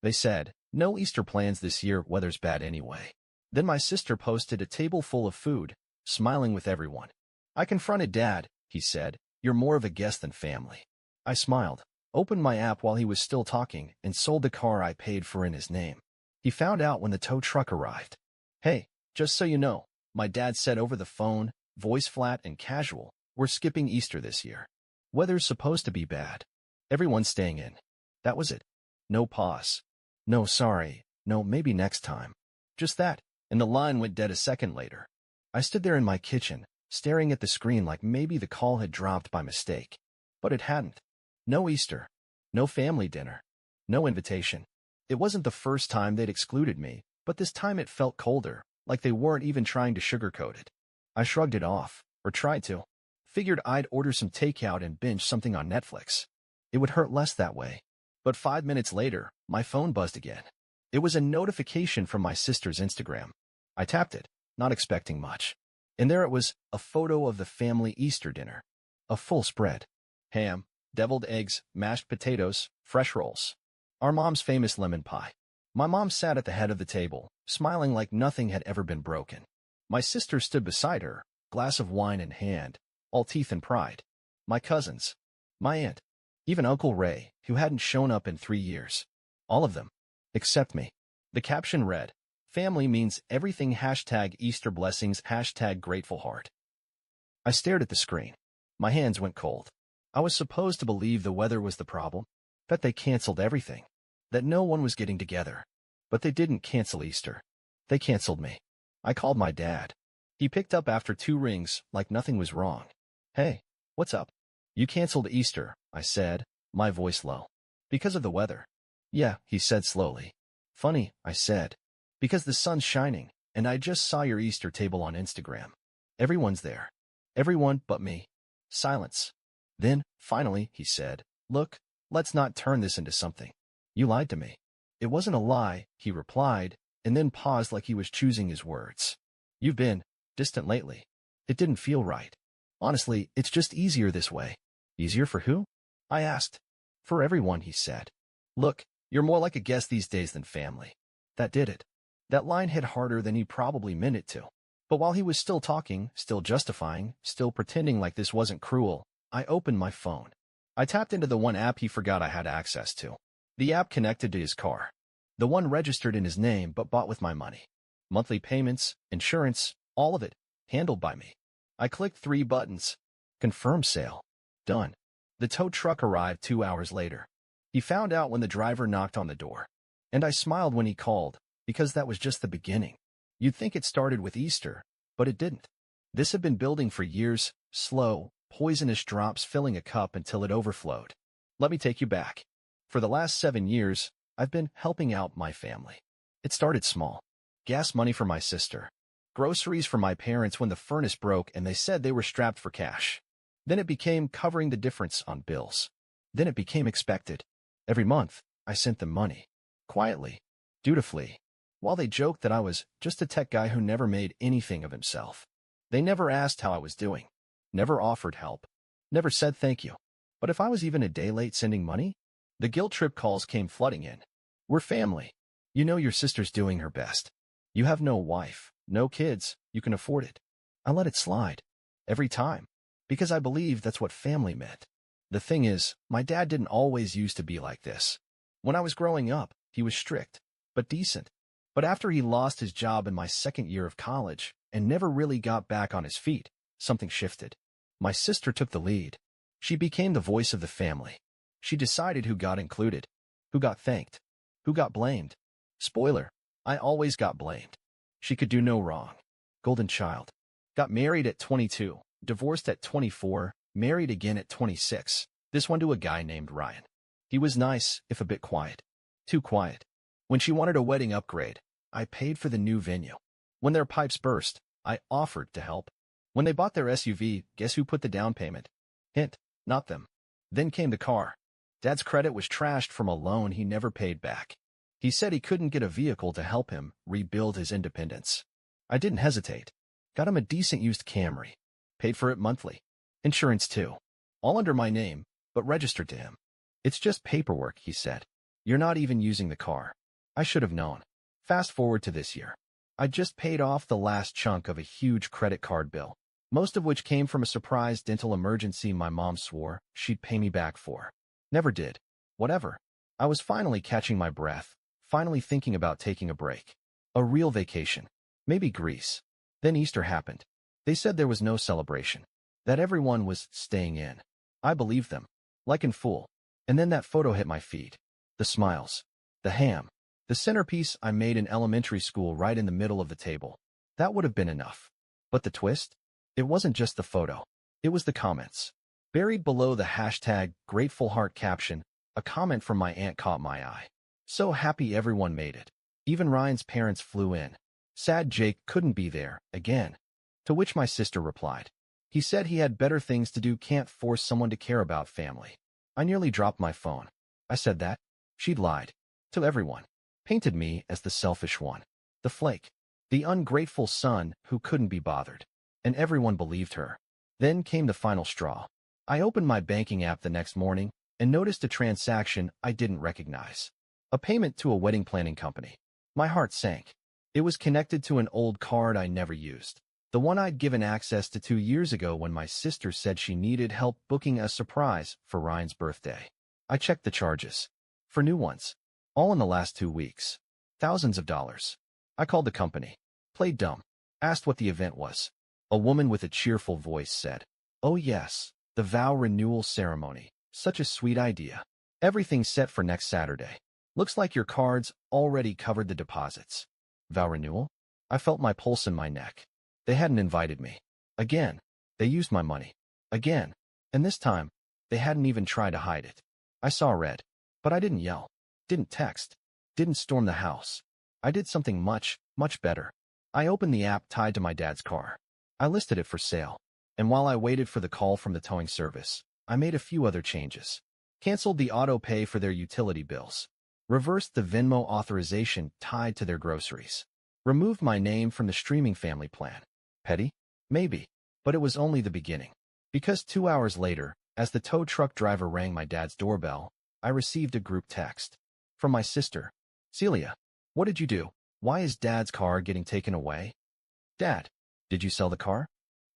They said, "No Easter plans this year, weather's bad anyway." Then my sister posted a table full of food, smiling with everyone. I confronted Dad. He said, "You're more of a guest than family." I smiled, opened my app while he was still talking, and sold the car I paid for in his name. He found out when the tow truck arrived. "Hey, just so you know," my dad said over the phone, voice flat and casual, "we're skipping Easter this year. Weather's supposed to be bad. Everyone's staying in." That was it. No pause. No sorry. No maybe next time. Just that, and the line went dead a second later. I stood there in my kitchen, staring at the screen like maybe the call had dropped by mistake. But it hadn't. No Easter. No family dinner. No invitation. It wasn't the first time they'd excluded me, but this time it felt colder, like they weren't even trying to sugarcoat it. I shrugged it off, or tried to. Figured I'd order some takeout and binge something on Netflix. It would hurt less that way. But 5 minutes later, my phone buzzed again. It was a notification from my sister's Instagram. I tapped it, not expecting much. And there it was, a photo of the family Easter dinner. A full spread. Ham, deviled eggs, mashed potatoes, fresh rolls. Our mom's famous lemon pie. My mom sat at the head of the table, smiling like nothing had ever been broken. My sister stood beside her, glass of wine in hand, all teeth and pride. My cousins. My aunt. Even Uncle Ray, who hadn't shown up in 3 years. All of them. Except me. The caption read, "Family means everything #Easter blessings #grateful heart." I stared at the screen. My hands went cold. I was supposed to believe the weather was the problem, that they canceled everything, that no one was getting together. But they didn't cancel Easter. They canceled me. I called my dad. He picked up after 2 rings, like nothing was wrong. "Hey, what's up?" "You canceled Easter," I said, my voice low. "Because of the weather." "Yeah," he said slowly. "Funny," I said. "Because the sun's shining, and I just saw your Easter table on Instagram. Everyone's there. Everyone but me." Silence. Then, finally, he said, "Look, let's not turn this into something. You lied to me." "It wasn't a lie," he replied, and then paused like he was choosing his words. "You've been distant lately. It didn't feel right. Honestly, it's just easier this way." "Easier for who?" I asked. "For everyone," he said. "Look, you're more like a guest these days than family." That did it. That line hit harder than he probably meant it to. But while he was still talking, still justifying, still pretending like this wasn't cruel, I opened my phone. I tapped into the one app he forgot I had access to. The app connected to his car. The one registered in his name but bought with my money. Monthly payments, insurance, all of it, handled by me. I clicked 3 buttons. Confirm sale. Done. The tow truck arrived 2 hours later. He found out when the driver knocked on the door. And I smiled when he called, because that was just the beginning. You'd think it started with Easter, but it didn't. This had been building for years, slow, poisonous drops filling a cup until it overflowed. Let me take you back. For the last 7 years, I've been helping out my family. It started small. Gas money for my sister. Groceries for my parents when the furnace broke and they said they were strapped for cash. Then it became covering the difference on bills. Then it became expected. Every month, I sent them money. Quietly. Dutifully. While they joked that I was just a tech guy who never made anything of himself. They never asked how I was doing. Never offered help. Never said thank you. But if I was even a day late sending money, the guilt trip calls came flooding in. "We're family. You know your sister's doing her best. You have no wife, no kids, you can afford it." I let it slide. Every time. Because I believed that's what family meant. The thing is, my dad didn't always used to be like this. When I was growing up, he was strict, but decent. But after he lost his job in my 2nd year of college and never really got back on his feet, something shifted. My sister took the lead. She became the voice of the family. She decided who got included, who got thanked, who got blamed. Spoiler, I always got blamed. She could do no wrong. Golden child. Got married at 22. Divorced at 24, married again at 26, this one to a guy named Ryan. He was nice, if a bit quiet. Too quiet. When she wanted a wedding upgrade, I paid for the new venue. When their pipes burst, I offered to help. When they bought their SUV, guess who put the down payment? Hint, not them. Then came the car. Dad's credit was trashed from a loan he never paid back. He said he couldn't get a vehicle to help him rebuild his independence. I didn't hesitate. Got him a decent used Camry. Paid for it monthly. Insurance too. All under my name, but registered to him. "It's just paperwork," he said. You're not even using the car. I should have known. Fast forward to this year. I just paid off the last chunk of a huge credit card bill, most of which came from a surprise dental emergency my mom swore she'd pay me back for. Never did. Whatever. I was finally catching my breath, finally thinking about taking a break. A real vacation. Maybe Greece. Then Easter happened. They said there was no celebration, that everyone was staying in. I believed them, like in full. And then that photo hit my feed. The smiles. The ham. The centerpiece I made in elementary school right in the middle of the table. That would have been enough. But the twist? It wasn't just the photo. It was the comments. Buried below the hashtag Grateful Heart caption, a comment from my aunt caught my eye. So happy everyone made it. Even Ryan's parents flew in. Sad Jake couldn't be there, again. To which my sister replied. He said he had better things to do, can't force someone to care about family. I nearly dropped my phone. I said that. She'd lied. To everyone. Painted me as the selfish one. The flake. The ungrateful son who couldn't be bothered. And everyone believed her. Then came the final straw. I opened my banking app the next morning and noticed a transaction I didn't recognize. A payment to a wedding planning company. My heart sank. It was connected to an old card I never used. The one I'd given access to 2 years ago when my sister said she needed help booking a surprise for Ryan's birthday. I checked the charges. For new ones. All in the last 2 weeks. Thousands of dollars. I called the company. Played dumb. Asked what the event was. A woman with a cheerful voice said, "Oh yes, the vow renewal ceremony. Such a sweet idea. Everything's set for next Saturday. Looks like your cards already covered the deposits." Vow renewal? I felt my pulse in my neck. They hadn't invited me. Again. They used my money. Again. And this time, they hadn't even tried to hide it. I saw red. But I didn't yell. Didn't text. Didn't storm the house. I did something much, much better. I opened the app tied to my dad's car. I listed it for sale. And while I waited for the call from the towing service, I made a few other changes. Canceled the auto pay for their utility bills. Reversed the Venmo authorization tied to their groceries. Removed my name from the streaming family plan. Petty? Maybe. But it was only the beginning. Because 2 hours later, as the tow truck driver rang my dad's doorbell, I received a group text. From my sister. "Celia, what did you do? Why is Dad's car getting taken away?" "Dad, did you sell the car?"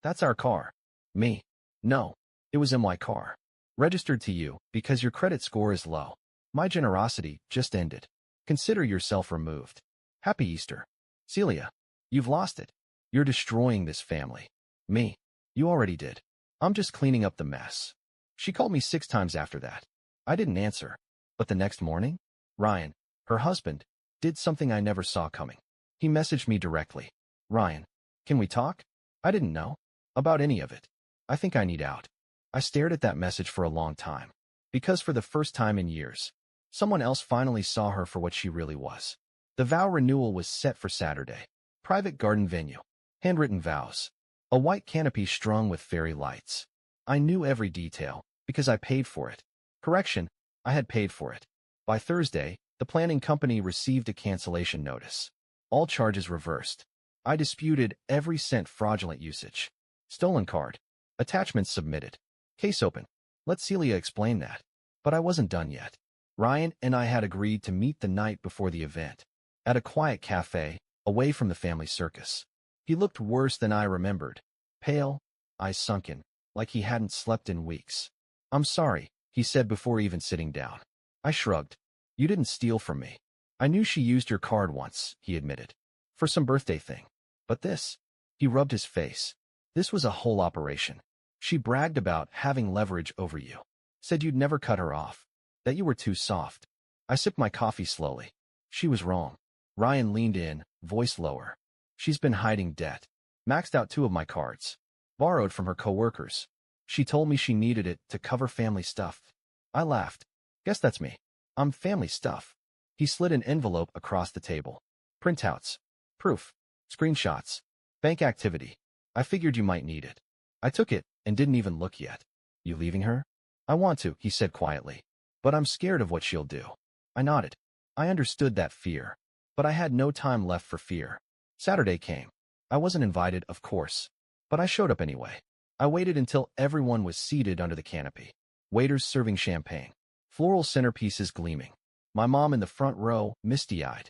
"That's our car." "Me? No. It was in my car. Registered to you because your credit score is low. My generosity just ended. Consider yourself removed. Happy Easter." "Celia, you've lost it. You're destroying this family." "Me? You already did. I'm just cleaning up the mess." She called me 6 times after that. I didn't answer. But the next morning, Ryan, her husband, did something I never saw coming. He messaged me directly. "Ryan, can we talk?" I didn't know about any of it. "I think I need out." I stared at that message for a long time. Because for the first time in years, someone else finally saw her for what she really was. The vow renewal was set for Saturday. Private garden venue. Handwritten vows. A white canopy strung with fairy lights. I knew every detail because I paid for it. Correction, I had paid for it. By Thursday, the planning company received a cancellation notice. All charges reversed. I disputed every cent fraudulent usage. Stolen card. Attachments submitted. Case open. Let Celia explain that. But I wasn't done yet. Ryan and I had agreed to meet the night before the event. At a quiet cafe, away from the family circus. He looked worse than I remembered. Pale, eyes sunken, like he hadn't slept in weeks. "I'm sorry," he said before even sitting down. I shrugged. "You didn't steal from me." "I knew she used your card once," he admitted. "For some birthday thing. But this..." He rubbed his face. "This was a whole operation. She bragged about having leverage over you. Said you'd never cut her off. That you were too soft." I sipped my coffee slowly. She was wrong. Ryan leaned in, voice lower. "She's been hiding debt. Maxed out 2 of my cards. Borrowed from her coworkers. She told me she needed it to cover family stuff." I laughed. "Guess that's me. I'm family stuff." He slid an envelope across the table. "Printouts. Proof. Screenshots. Bank activity. I figured you might need it." I took it and didn't even look yet. "You leaving her?" "I want to," he said quietly. "But I'm scared of what she'll do." I nodded. I understood that fear. But I had no time left for fear. Saturday came. I wasn't invited, of course. But I showed up anyway. I waited until everyone was seated under the canopy. Waiters serving champagne. Floral centerpieces gleaming. My mom in the front row, misty-eyed.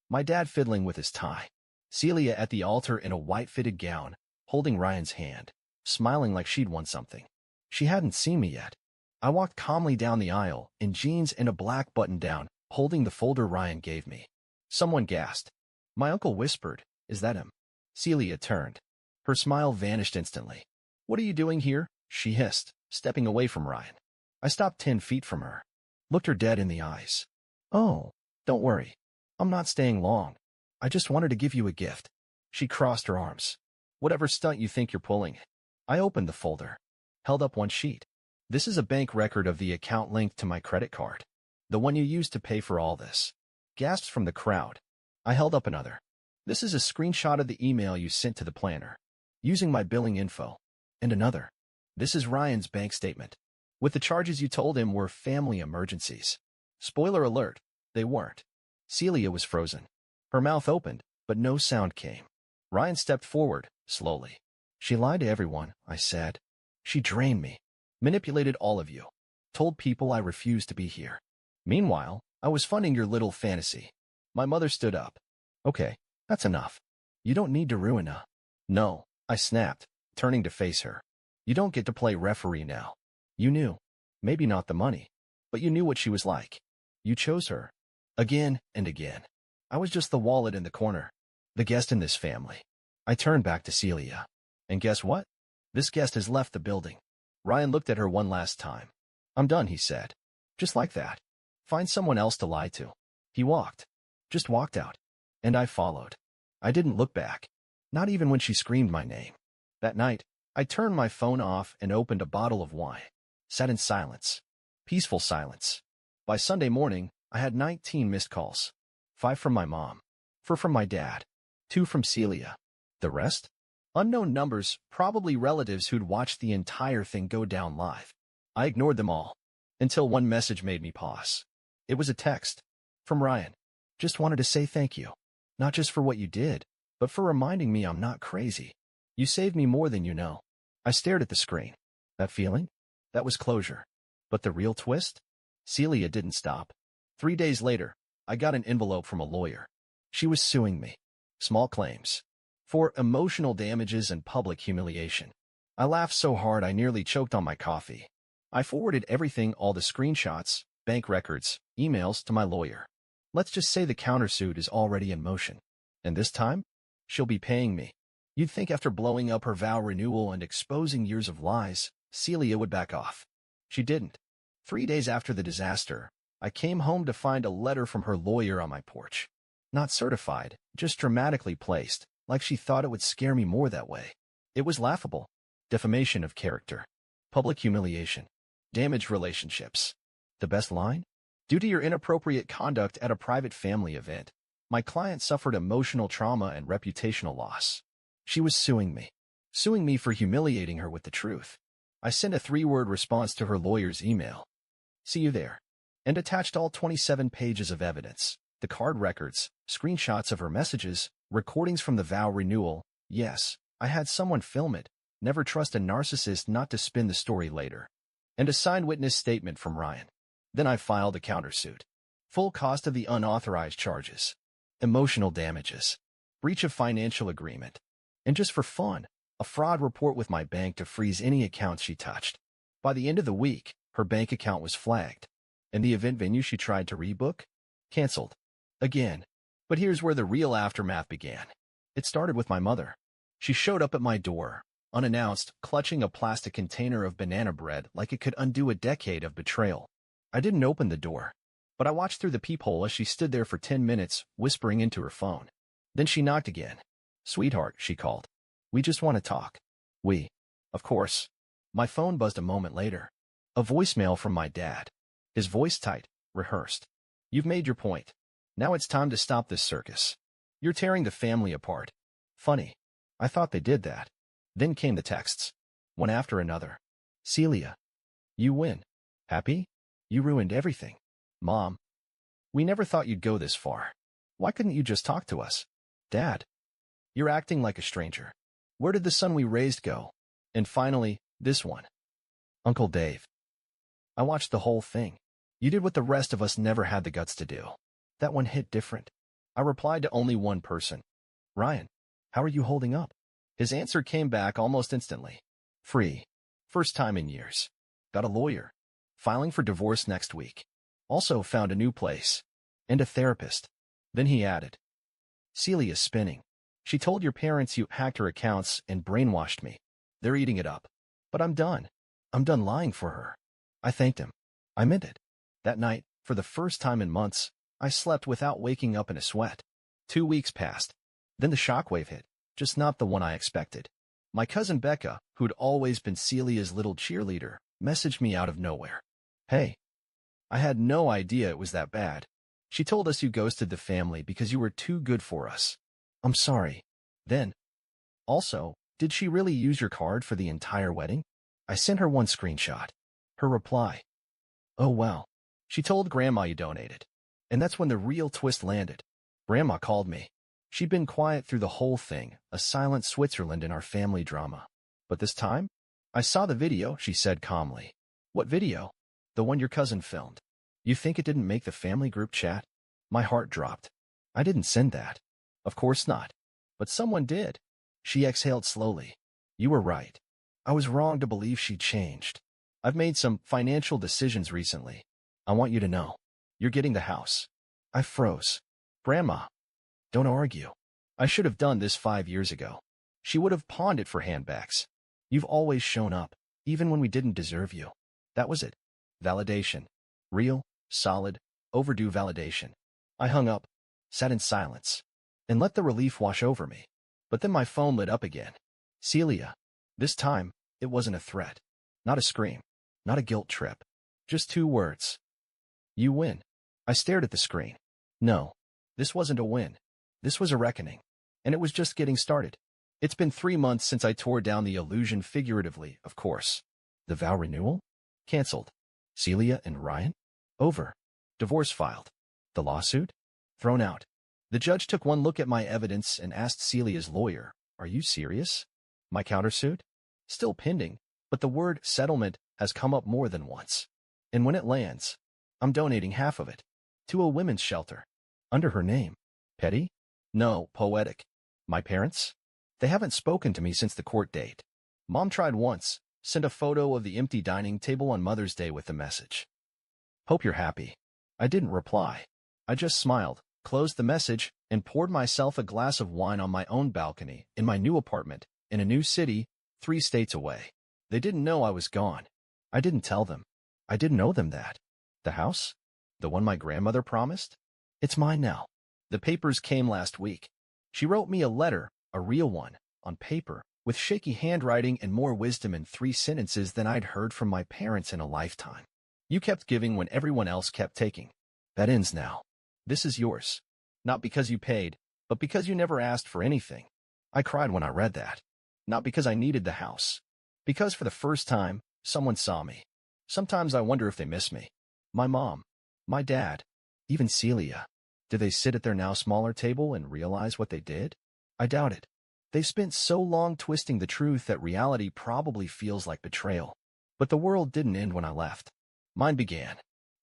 My dad fiddling with his tie. Celia at the altar in a white-fitted gown, holding Ryan's hand, smiling like she'd won something. She hadn't seen me yet. I walked calmly down the aisle, in jeans and a black button-down, holding the folder Ryan gave me. Someone gasped. My uncle whispered, "Is that him?" Celia turned. Her smile vanished instantly. "What are you doing here?" she hissed, stepping away from Ryan. I stopped 10 feet from her, looked her dead in the eyes. "Oh, don't worry. I'm not staying long. I just wanted to give you a gift." She crossed her arms. "Whatever stunt you think you're pulling." I opened the folder, held up one sheet. "This is a bank record of the account linked to my credit card. The one you used to pay for all this." Gasps from the crowd. I held up another. "This is a screenshot of the email you sent to the planner, using my billing info." And another. "This is Ryan's bank statement, with the charges you told him were family emergencies." Spoiler alert, they weren't. Celia was frozen. Her mouth opened, but no sound came. Ryan stepped forward, slowly. "She lied to everyone," I said. "She drained me, manipulated all of you, told people I refused to be here. Meanwhile, I was funding your little fantasy." My mother stood up. "Okay, that's enough. You don't need to ruin a—" "No," I snapped, turning to face her. "You don't get to play referee now. You knew. Maybe not the money, but you knew what she was like. You chose her. Again and again. I was just the wallet in the corner, the guest in this family." I turned back to Celia. "And guess what? This guest has left the building." Ryan looked at her one last time. "I'm done," he said. Just like that. "Find someone else to lie to." He walked. Just walked out. And I followed. I didn't look back. Not even when she screamed my name. That night, I turned my phone off and opened a bottle of wine. Sat in silence. Peaceful silence. By Sunday morning, I had 19 missed calls. 5 from my mom. 4 from my dad. 2 from Celia. The rest? Unknown numbers, probably relatives who'd watched the entire thing go down live. I ignored them all. Until one message made me pause. It was a text. From Ryan. "Just wanted to say thank you. Not just for what you did, but for reminding me I'm not crazy. You saved me more than you know." I stared at the screen. That feeling? That was closure. But the real twist? Celia didn't stop. 3 days later, I got an envelope from a lawyer. She was suing me. Small claims. For emotional damages and public humiliation. I laughed so hard I nearly choked on my coffee. I forwarded everything, all the screenshots, bank records, emails, to my lawyer. Let's just say the countersuit is already in motion. And this time, she'll be paying me. You'd think after blowing up her vow renewal and exposing years of lies, Celia would back off. She didn't. 3 days after the disaster, I came home to find a letter from her lawyer on my porch. Not certified, just dramatically placed, like she thought it would scare me more that way. It was laughable. Defamation of character. Public humiliation. Damaged relationships. The best line? "Due to your inappropriate conduct at a private family event, my client suffered emotional trauma and reputational loss." She was suing me. Suing me for humiliating her with the truth. I sent a 3-word response to her lawyer's email. "See you there." And attached all 27 pages of evidence, the card records, screenshots of her messages, recordings from the vow renewal. Yes, I had someone film it. Never trust a narcissist not to spin the story later. And a signed witness statement from Ryan. Then I filed a countersuit. Full cost of the unauthorized charges. Emotional damages. Breach of financial agreement. And just for fun, a fraud report with my bank to freeze any accounts she touched. By the end of the week, her bank account was flagged. And the event venue she tried to rebook? Canceled. Again. But here's where the real aftermath began. It started with my mother. She showed up at my door, unannounced, clutching a plastic container of banana bread like it could undo a decade of betrayal. I didn't open the door, but I watched through the peephole as she stood there for 10 minutes, whispering into her phone. Then she knocked again. "Sweetheart," she called. "We just want to talk." We. Of course. My phone buzzed a moment later. A voicemail from my dad. His voice tight, rehearsed. "You've made your point. Now it's time to stop this circus. You're tearing the family apart." Funny. I thought they did that. Then came the texts. One after another. "Celia. You win. Happy? You ruined everything. Mom. We never thought you'd go this far. Why couldn't you just talk to us? Dad. You're acting like a stranger. Where did the son we raised go?" And finally, this one. "Uncle Dave." I watched the whole thing. You did what the rest of us never had the guts to do. That one hit different. I replied to only one person. Ryan, how are you holding up? His answer came back almost instantly. Free. First time in years. Got a lawyer. Filing for divorce next week. Also found a new place. And a therapist. Then he added. Celia's spinning. She told your parents you hacked her accounts and brainwashed me. They're eating it up. But I'm done. I'm done lying for her. I thanked him. I meant it. That night, for the first time in months, I slept without waking up in a sweat. 2 weeks passed. Then the shockwave hit, just not the one I expected. My cousin Becca, who'd always been Celia's little cheerleader, messaged me out of nowhere. Hey. I had no idea it was that bad. She told us you ghosted the family because you were too good for us. I'm sorry. Then. Also, did she really use your card for the entire wedding? I sent her one screenshot. Her reply. Oh well. She told Grandma you donated. And that's when the real twist landed. Grandma called me. She'd been quiet through the whole thing, a silent Switzerland in our family drama. But this time, I saw the video, she said calmly. What video? The one your cousin filmed. You think it didn't make the family group chat? My heart dropped. I didn't send that. Of course not. But someone did. She exhaled slowly. You were right. I was wrong to believe she'd changed. I've made some financial decisions recently. I want you to know. You're getting the house. I froze. Grandma. Don't argue. I should have done this 5 years ago. She would have pawned it for handbags. You've always shown up, even when we didn't deserve you. That was it. Validation. Real, solid, overdue validation. I hung up, sat in silence, and let the relief wash over me. But then my phone lit up again. Celia. This time, it wasn't a threat. Not a scream. Not a guilt trip. Just 2 words. You win. I stared at the screen. No. This wasn't a win. This was a reckoning. And it was just getting started. It's been 3 months since I tore down the illusion figuratively, of course. The vow renewal? Cancelled. Celia and Ryan? Over. Divorce filed. The lawsuit? Thrown out. The judge took one look at my evidence and asked Celia's lawyer, Are you serious? My countersuit? Still pending, but the word settlement has come up more than once. And when it lands, I'm donating half of it. To a women's shelter. Under her name. Petty? No, poetic. My parents? They haven't spoken to me since the court date. Mom tried once, sent a photo of the empty dining table on Mother's Day with the message. Hope you're happy. I didn't reply. I just smiled, closed the message, and poured myself a glass of wine on my own balcony in my new apartment in a new city, 3 states away. They didn't know I was gone. I didn't tell them. I didn't owe them that. The house? The one my grandmother promised? It's mine now. The papers came last week. She wrote me a letter, a real one, on paper, with shaky handwriting and more wisdom in 3 sentences than I'd heard from my parents in a lifetime. You kept giving when everyone else kept taking. That ends now. This is yours. Not because you paid, but because you never asked for anything. I cried when I read that. Not because I needed the house. Because for the first time, someone saw me. Sometimes I wonder if they miss me. My mom. My dad. Even Celia. Do they sit at their now smaller table and realize what they did? I doubt it. They've spent so long twisting the truth that reality probably feels like betrayal. But the world didn't end when I left. Mine began.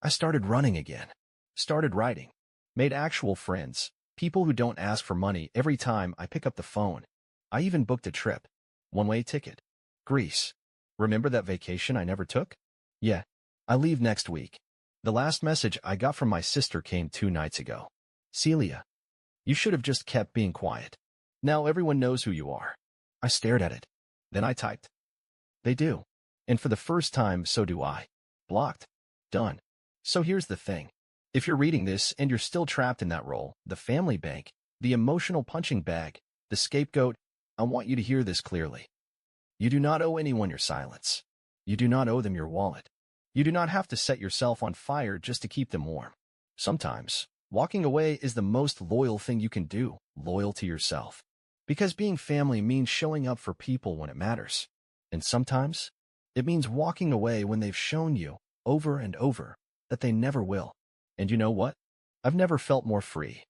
I started running again. Started writing. Made actual friends. People who don't ask for money every time I pick up the phone. I even booked a trip. One-way ticket. Greece. Remember that vacation I never took? Yeah. I leave next week. The last message I got from my sister came 2 nights ago. Celia. You should have just kept being quiet. Now everyone knows who you are. I stared at it. Then I typed. They do. And for the first time, so do I. Blocked. Done. So here's the thing. If you're reading this and you're still trapped in that role, the family bank, the emotional punching bag, the scapegoat, I want you to hear this clearly. You do not owe anyone your silence. You do not owe them your wallet. You do not have to set yourself on fire just to keep them warm. Sometimes, walking away is the most loyal thing you can do, loyal to yourself. Because being family means showing up for people when it matters. And sometimes, it means walking away when they've shown you, over and over, that they never will. And you know what? I've never felt more free.